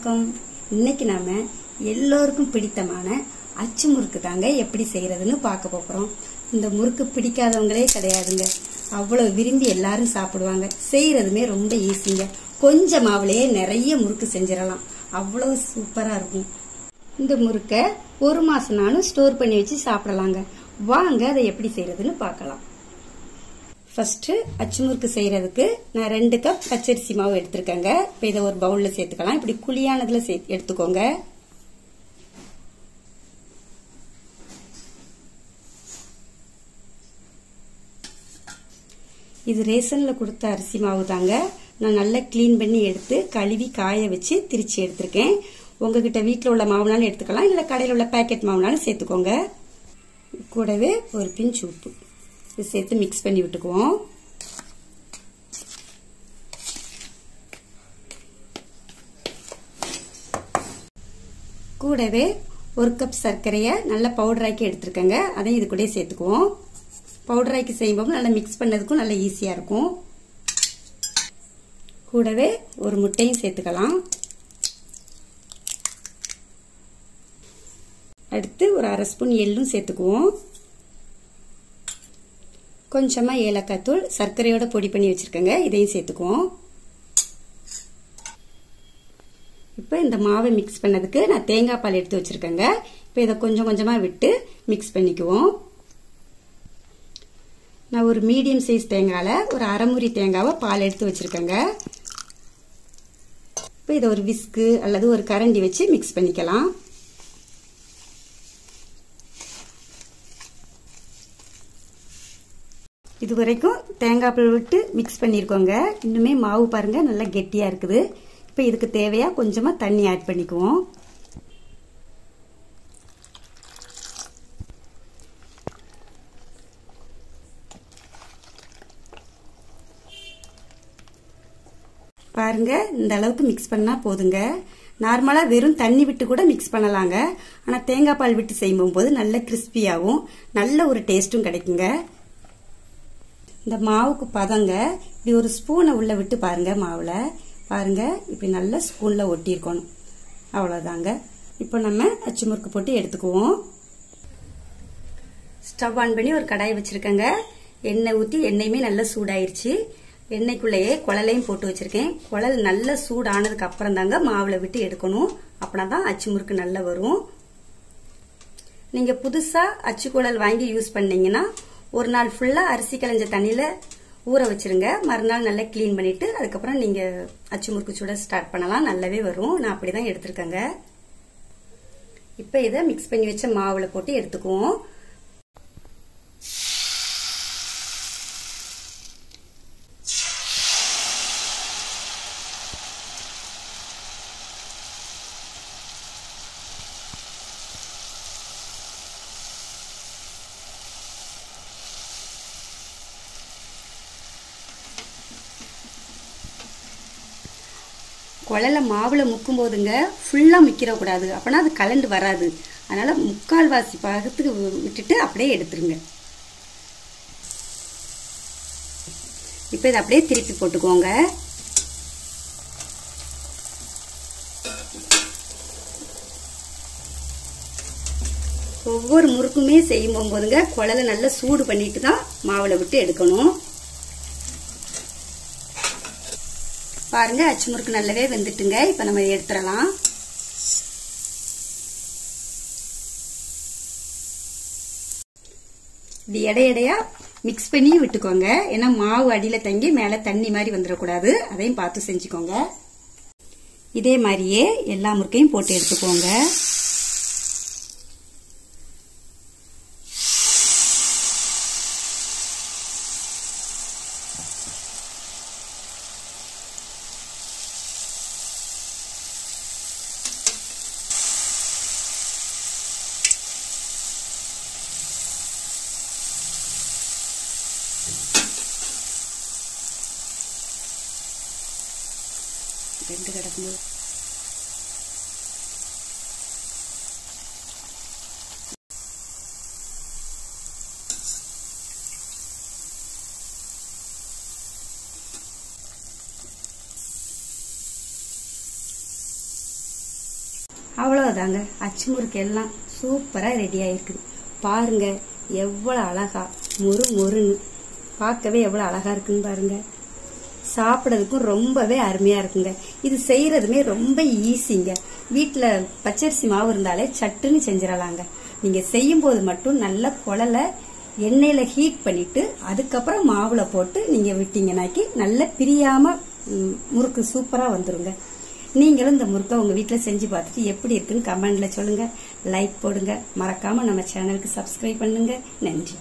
வணக்கம். இன்னைக்கு நாம எல்லோருக்கும் பிடித்தமான அச்சு முறுக்கு தாங்க எப்படி செய்யறதுன்னு பார்க்க போறோம். இந்த முறுக்கு பிடிக்காதவங்களே கிடையாதுங்க. அவ்வளவு விரும்பி எல்லாரும் சாப்பிடுவாங்க. செய்யறதுமே ரொம்ப ஈஸிங்க. கொஞ்சம் மாவுலயே நிறைய முறுக்கு செஞ்சிடலாம். அவ்வளவு சூப்பரா இருக்கும். இந்த முறுக்கை ஒரு மாசம்னாலும் ஸ்டோர் பண்ணி வச்சு சாப்பிடலாங்க. வாங்க அதை எப்படி செய்யறதுன்னு பார்க்கலாம். ஃபர்ஸ்ட் அச்சு முறுக்கு செய்யறதுக்கு நான் 2 கப் பச்சரிசி மாவு எடுத்திருக்கேங்க. இப்போ இதை ஒரு பவுல்ல சேர்த்துக்கலாம். இப்படி குழியானதுல எடுத்துக்கோங்க. இது ரேஷன்ல கொடுத்த அரிசி மாவு தாங்க. நான் நல்லா கிளீன் பண்ணி எடுத்து கழுவி காய வச்சு திரிச்சு எடுத்திருக்கேன். உங்ககிட்ட வீட்டில் உள்ள மாவுனாலும் எடுத்துக்கலாம், இல்லை கடையில் உள்ள பேக்கெட் மாவுனாலும் சேர்த்துக்கோங்க. கூடவே ஒரு பிஞ்ச் உப்பு சேர்த்து மிக்ஸ் பண்ணி விட்டுக்குவோம். கூடவே 1 கப் சர்க்கரையை நல்லா பவுடராக்கி எடுத்துருக்கேங்க. அதையும் இது கூட சேர்த்துக்குவோம். பவுடராக்கி செய்யும்போது நல்லா மிக்ஸ் பண்ணதுக்கும் நல்லா ஈஸியா இருக்கும். கூடவே ஒரு முட்டையும் சேர்த்துக்கலாம். அடுத்து ஒரு 1/2 ஸ்பூன் எள்ளும் சேர்த்துக்குவோம். கொஞ்சமா ஏலக்காய் தூள் சர்க்கரையோட பொடி பண்ணி வச்சிருக்கேங்க. இதையும் சேர்த்துக்குவோம். இப்போ இந்த மாவை மிக்ஸ் பண்ணதுக்கு நான் தேங்காய் பால் எடுத்து வச்சிருக்கேங்க. இப்போ இதை கொஞ்சம் கொஞ்சமா விட்டு மிக்ஸ் பண்ணிக்குவோம். நான் ஒரு மீடியம் சைஸ் தேங்காயில ஒரு அரைமுறி தேங்காவை பால் எடுத்து வச்சிருக்கேங்க. இப்போ இதை ஒரு விஸ்கு அல்லது ஒரு கரண்டி வச்சு மிக்ஸ் பண்ணிக்கலாம். இது வரைக்கும் தேங்காய் பால் விட்டு மிக்ஸ் பண்ணிருக்கோங்க. இன்னுமே மாவு பாருங்க நல்லா கெட்டியா இருக்குது. இப்போ இதுக்கு தேவையா கொஞ்சமா தண்ணி ஆட் பண்ணிக்குவோம். பாருங்க இந்த அளவுக்கு மிக்ஸ் பண்ணா போதுங்க. நார்மலா வெறும் தண்ணி விட்டு கூட மிக்ஸ் பண்ணலாங்க. ஆனா தேங்காய் பால் விட்டு செய்யும்போது நல்ல கிறிஸ்பியாவும் நல்ல ஒரு டேஸ்டும் கிடைக்குங்க. இந்த மாவுக்கு பதங்க இப்படி ஒரு ஸ்பூனை உள்ள விட்டு பாருங்க. மாவுல பாருங்க இப்படி நல்ல ஸ்பூன்ல ஒட்டி இருக்கணும். அவ்வளவுதாங்க. இப்போ நம்ம அச்சு முறுக்கு போட்டு எடுத்துக்குவோம். ஸ்டவ் ஆன் பண்ணி ஒரு கடாய் வச்சிருக்கேங்க. எண்ணெய் ஊத்தி எண்ணெயுமே நல்லா சூடாயிருச்சு. எண்ணெய்க்குள்ளேயே குழலையும் போட்டு வச்சிருக்கேன். குழல் நல்லா சூடானதுக்கு அப்புறம் தாங்க மாவுல விட்டு எடுக்கணும். அப்படின்னாதான் அச்சு முறுக்கு நல்லா வரும். நீங்க புதுசா அச்சு குழல் வாங்கி யூஸ் பண்ணீங்கன்னா ஒரு நாள் ஃபுல்லா அரிசி களைஞ்ச தண்ணியில ஊற வச்சிருங்க. மறுநாள் நல்லா கிளீன் பண்ணிட்டு அதுக்கப்புறம் நீங்க அச்சு முறுக்கு சுட ஸ்டார்ட் பண்ணலாம். நல்லாவே வரும். நான் அப்படிதான் எடுத்திருக்கேங்க. இப்ப இதை மிக்ஸ் பண்ணி வச்ச மாவுல போட்டு எடுத்துக்குவோம். குழல மாவுல முக்கும் போதுங்க ஃபுல்லா முக்கிற கூடாது. அப்பனா அது கலண்டு வராது. அதனால 3/4 பாகத்துக்கு விட்டுட்டு அப்படியே எடுத்துருங்க. இப்ப இதை அப்படியே திருப்பி போட்டுக்கோங்க. ஒவ்வொரு முறுக்குமே செய்யும் போதுங்க குழல நல்லா சூடு பண்ணிட்டு தான் மாவுல விட்டு எடுக்கணும். பாருங்க அச்சு முறுக்கு நல்லாவே வெந்துட்டுங்க. இப்ப நம்ம எடுத்துடலாம். இது எடையா மிக்ஸ் பண்ணி விட்டுக்கோங்க. ஏன்னா மாவு அடியில தங்கி மேல தண்ணி மாதிரி வந்துடக்கூடாது. அதையும் பார்த்து செஞ்சுக்கோங்க. இதே மாதிரியே எல்லா முறுக்கையும் போட்டு எடுத்துக்கோங்க. ரெண்டு கிடக்கும்போது அவ்வளவுதாங்க, அச்சு முறுக்கு எல்லாம் சூப்பரா ரெடி ஆயிருக்குது. பாருங்க எவ்வளவு அழகா மொறு மொறுன்னு, பார்க்கவே எவ்வளவு அழகா இருக்குன்னு பாருங்க. சாப்பிடறதுக்கும் ரொம்பவே அருமையா இருக்குங்க. இது செய்யறதுமே ரொம்ப ஈஸிங்க. வீட்டுல பச்சரிசி மாவு இருந்தாலே சட்டுன்னு செஞ்சிடலாங்க. நீங்க செய்யும் போது மட்டும் நல்ல குழலை எண்ணெயில ஹீட் பண்ணிட்டு அதுக்கப்புறம் மாவுல போட்டு நீங்க விட்டீங்கன்னாக்கி நல்ல பிரியாம முறுக்கு சூப்பரா வந்துருங்க. நீங்களும் இந்த முறுக்கை உங்க வீட்டுல செஞ்சு பார்த்துட்டு எப்படி இருக்குன்னு கமெண்ட்ல சொல்லுங்க. லைக் போடுங்க. மறக்காம நம்ம சேனலுக்கு சப்ஸ்கிரைப் பண்ணுங்க. நன்றி.